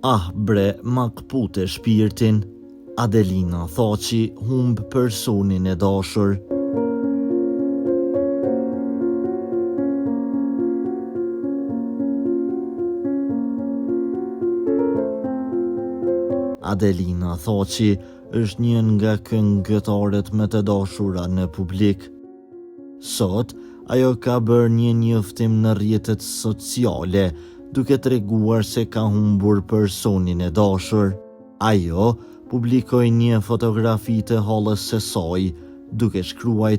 Ah bre, ma kpute shpirtin, Adelina Thaçi humb personin e dashur. Adelina Thaçi është një nga këngëtarët më të dashura në publik. Sot, ajo ka bërë një njoftim në rrjetet sociale, duke treguar se ka humbur personin e dashur. Ajo publikoi një fotografi të hollës së saj, duke shkruar: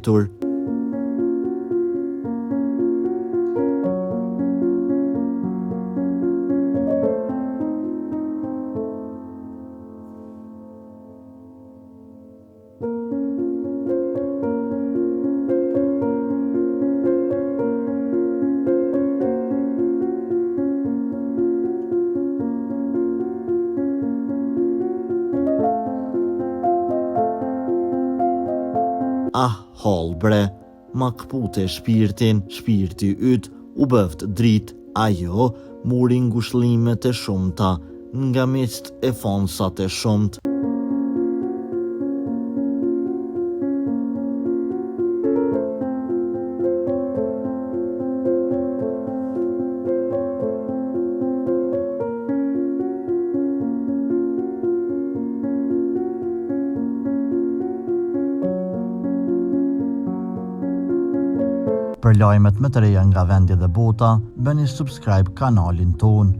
Ah, hall bre, ma kpute shpirtin, shpirti yt u bëft drit, ajo muri ngushëllime të shumta, nga miqt e fonsat e shumt. Për lajmet më të reja nga vendi dhe bota, bëni subscribe kanalin ton.